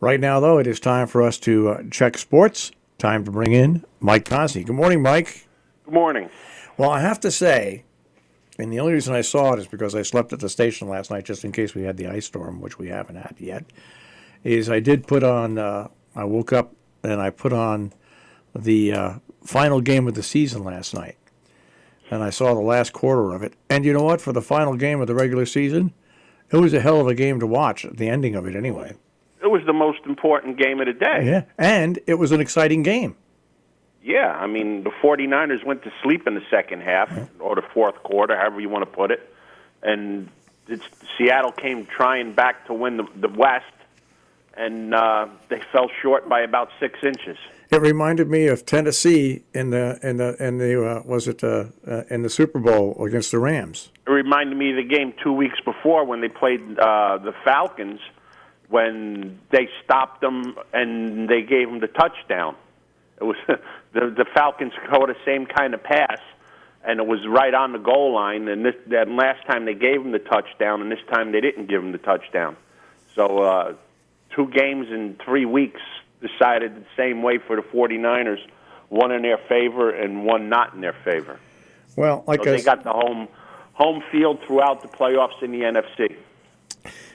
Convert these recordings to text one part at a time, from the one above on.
Right now, though, it is time for us to check sports. Time to bring in Mike Cozzi. Good morning, Mike. Good morning. Well, I have to say, and the only reason I saw it is because I slept at the station last night just in case we had the ice storm, which we haven't had yet, is I did put on, I woke up and I put on the final game of the season last night. And I saw the last quarter of it. And you know what? For the final game of the regular season, it was a hell of a game to watch, the ending of it anyway. It was the most important game of the day. Yeah, and it was an exciting game. Yeah, I mean, the 49ers went to sleep in the second half, or the fourth quarter, however you want to put it. And Seattle came trying back to win the West, and they fell short by about 6 inches. It reminded me of Tennessee in the Super Bowl against the Rams. It reminded me of the game 2 weeks before when they played the Falcons, when they stopped them and they gave them the touchdown. It was the Falcons caught the same kind of pass, and it was right on the goal line. And that last time they gave them the touchdown, and this time they didn't give them the touchdown. So 2 games in 3 weeks decided the same way for the 49ers, one in their favor and one not in their favor. Well, so they got the home field throughout the playoffs in the NFC.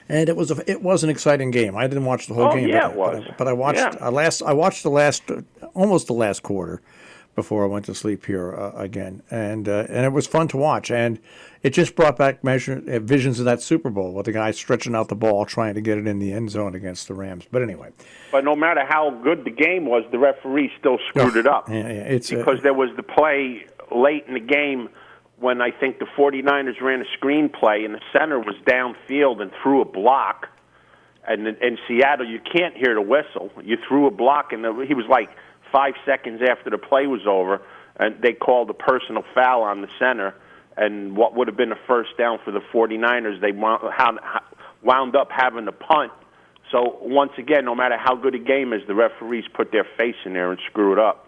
And it was an exciting game. I didn't watch the whole game. Yeah, it was. But I watched almost the last quarter before I went to sleep here again, and it was fun to watch. And it just brought back visions of that Super Bowl with the guy stretching out the ball trying to get it in the end zone against the Rams. But anyway. But no matter how good the game was, the referee still screwed it up. Yeah, because there was the play late in the game when I think the 49ers ran a screen play and the center was downfield and threw a block. And in Seattle, you can't hear the whistle. You threw a block, and he was like 5 seconds after the play was over, and they called a personal foul on the center. And what would have been a first down for the 49ers, they wound up having a punt. So once again, no matter how good a game is, the referees put their face in there and screw it up.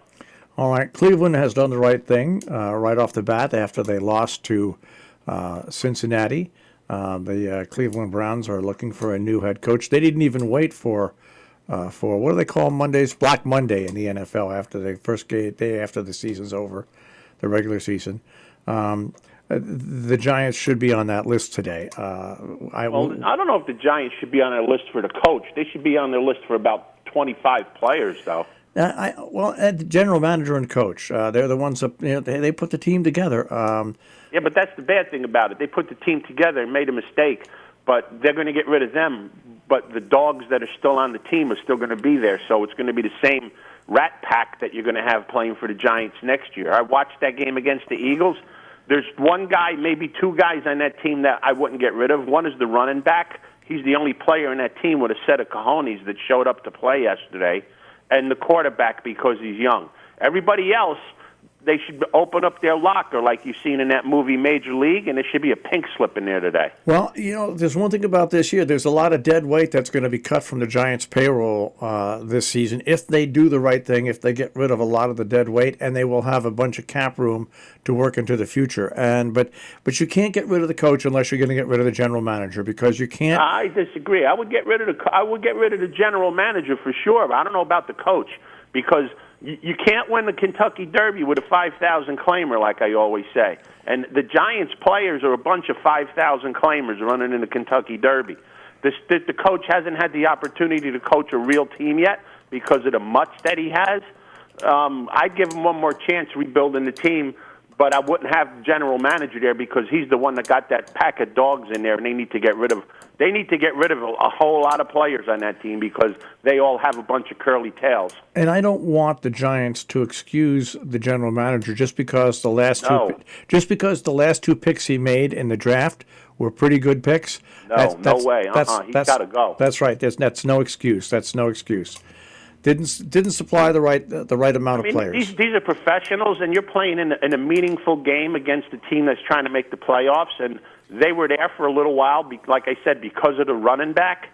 All right, Cleveland has done the right thing right off the bat after they lost to Cincinnati. The Cleveland Browns are looking for a new head coach. They didn't even wait for what do they call Mondays? Black Monday in the NFL after the first day after the season's over, the regular season. The Giants should be on that list today. I don't know if the Giants should be on their list for the coach. They should be on their list for about 25 players, though. The general manager and coach, they're the ones that they put the team together. Yeah, but that's the bad thing about it. They put the team together and made a mistake, but they're going to get rid of them. But the dogs that are still on the team are still going to be there, so it's going to be the same rat pack that you're going to have playing for the Giants next year. I watched that game against the Eagles. There's one guy, maybe 2 guys on that team that I wouldn't get rid of. One is the running back. He's the only player in that team with a set of cojones that showed up to play yesterday. And the quarterback because he's young. Everybody else, they should open up their locker like you've seen in that movie Major League, and there should be a pink slip in there today. Well, there's one thing about this year. There's a lot of dead weight that's going to be cut from the Giants' payroll this season if they do the right thing, if they get rid of a lot of the dead weight, and they will have a bunch of cap room to work into the future. But you can't get rid of the coach unless you're going to get rid of the general manager because you can't. I disagree. I would get rid of the general manager for sure. But I don't know about the coach because you can't win the Kentucky Derby with a 5,000 claimer, like I always say. And the Giants players are a bunch of 5,000 claimers running in the Kentucky Derby. The coach hasn't had the opportunity to coach a real team yet because of the mutts that he has. I'd give him one more chance rebuilding the team, but I wouldn't have the general manager there because he's the one that got that pack of dogs in there, and they need to get rid of a whole lot of players on that team because they all have a bunch of curly tails. And I don't want the Giants to excuse the general manager just because the last two picks he made in the draft were pretty good picks. No way. He's got to go. That's right. That's no excuse. That's no excuse. Didn't supply the right amount of players. These are professionals, and you're playing in a meaningful game against a team that's trying to make the playoffs. And they were there for a little while, like I said, because of the running back.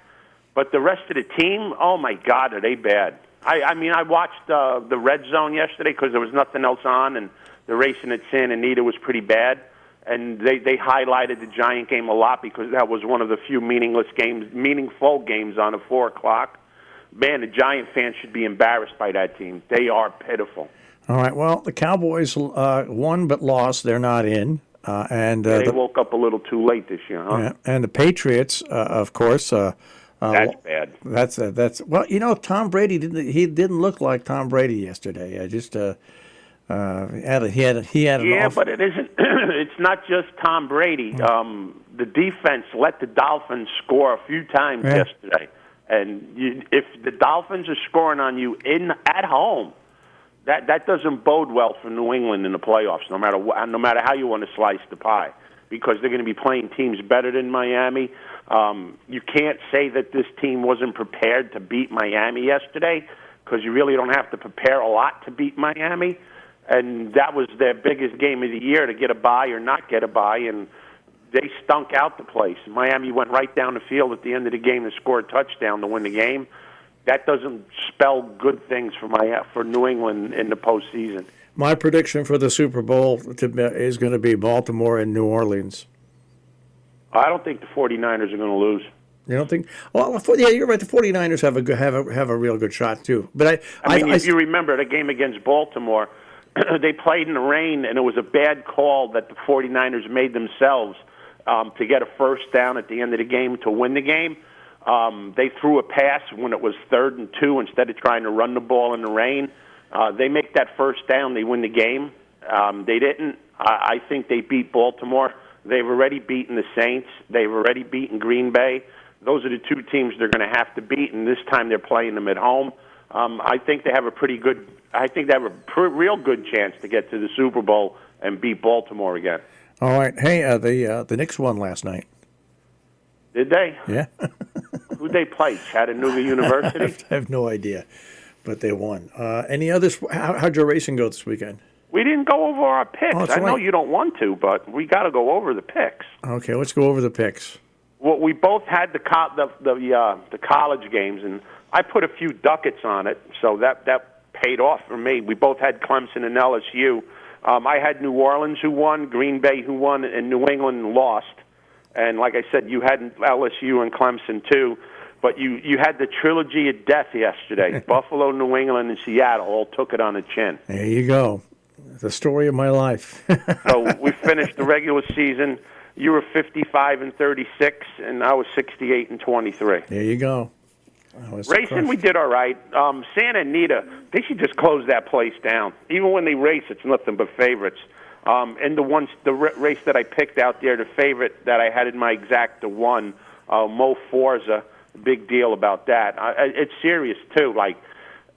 But the rest of the team, oh my God, are they bad? I watched the Red Zone yesterday because there was nothing else on, and the racing at Santa Anita was pretty bad. And they highlighted the Giant game a lot because that was one of the few meaningful games on at 4 o'clock. man, the Giant fans should be embarrassed by that team. They are pitiful. All right. Well, the Cowboys won but lost. They're not in. They woke up a little too late this year, huh? Yeah, and the Patriots, of course. That's bad. That's well, Tom Brady didn't look like Tom Brady yesterday. I just he had Yeah, but it isn't. It's not just Tom Brady. The defense let the Dolphins score a few times yesterday, and if the Dolphins are scoring on you at home, that doesn't bode well for New England in the playoffs. No matter how you want to slice the pie, because they're going to be playing teams better than Miami. You can't say that this team wasn't prepared to beat Miami yesterday, because you really don't have to prepare a lot to beat Miami. And that was their biggest game of the year, to get a bye or not get a bye, and they stunk out the place. Miami went right down the field at the end of the game and scored a touchdown to win the game. That doesn't spell good things for New England in the postseason. My prediction for the Super Bowl is going to be Baltimore and New Orleans. I don't think the 49ers are going to lose. You don't think? Well, yeah, you're right. The 49ers have a real good shot too. But if you remember the game against Baltimore, they played in the rain, and it was a bad call that the 49ers made themselves to get a first down at the end of the game to win the game. They threw a pass when it was 3rd and 2 instead of trying to run the ball in the rain. They make that first down, they win the game. They didn't. I think they beat Baltimore. They've already beaten the Saints. They've already beaten Green Bay. Those are the two teams they're going to have to beat, and this time they're playing them at home. I think they have a real good chance to get to the Super Bowl and beat Baltimore again. All right. Hey, the Knicks won last night. Did they? Yeah. Who'd they play? Chattanooga University? I have no idea, but they won. Any others? How'd your racing go this weekend? We didn't go over our picks. Oh, I know you don't want to, but we got to go over the picks. Okay, let's go over the picks. Well, we both had the college games, and I put a few ducats on it, so that paid off for me. We both had Clemson and LSU. I had New Orleans who won, Green Bay who won, and New England lost. And like I said, you had LSU and Clemson too, but you had the trilogy of death yesterday. Buffalo, New England, and Seattle all took it on the chin. There you go. The story of my life. So we finished the regular season. You were 55-36, and I was 68-23. There you go. Racing, we did all right. Santa Anita, they should just close that place down. Even when they race, it's nothing but favorites. And the race that I picked out there, the favorite that I had in my exacta won, Mo Forza. Big deal about that. It's serious too. Like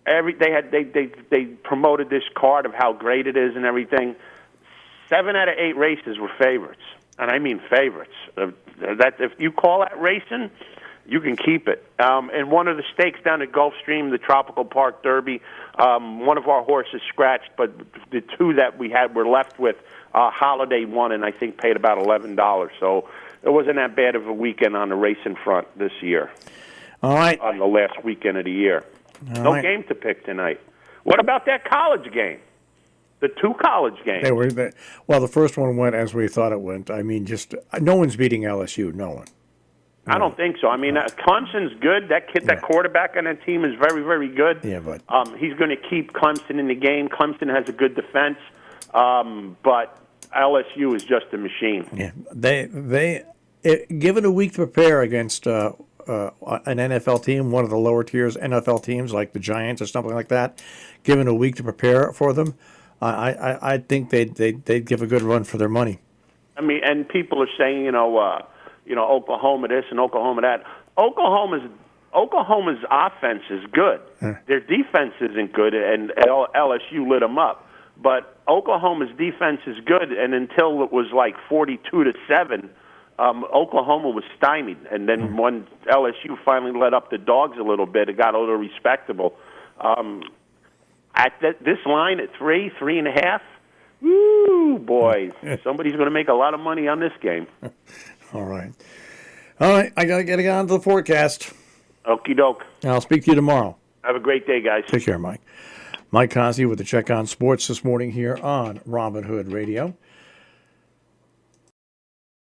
they promoted this card of how great it is and everything. 7 out of 8 races were favorites, and I mean favorites. That if you call that racing, you can keep it. And one of the stakes down at Gulfstream, the Tropical Park Derby, one of our horses scratched, but the two that we had were left with. Holiday won, and I think paid about $11. So it wasn't that bad of a weekend on the racing front this year. All right. On the last weekend of the year. No game to pick tonight. What about that college game? The 2 college games. The first one went as we thought it went. I mean, just no one's beating LSU. No one. I don't think so. I mean, Clemson's good. That kid, that quarterback on that team is very, very good. Yeah, but he's going to keep Clemson in the game. Clemson has a good defense, but LSU is just a machine. Yeah, given a week to prepare against an NFL team, one of the lower tiers NFL teams like the Giants or something like that, given a week to prepare for them, I think they'd give a good run for their money. I mean, and people are saying, Oklahoma this and Oklahoma that. Oklahoma's offense is good. Their defense isn't good, and LSU lit them up. But Oklahoma's defense is good, and until it was like 42-7, Oklahoma was stymied. And then when LSU finally let up the dogs a little bit, it got a little respectable. At this line at 3.5, woo, boys, somebody's going to make a lot of money on this game. All right. I got to get on to the forecast. Okie doke. I'll speak to you tomorrow. Have a great day, guys. Take care, Mike. Mike Cozzi with the Check on Sports this morning here on Robin Hood Radio.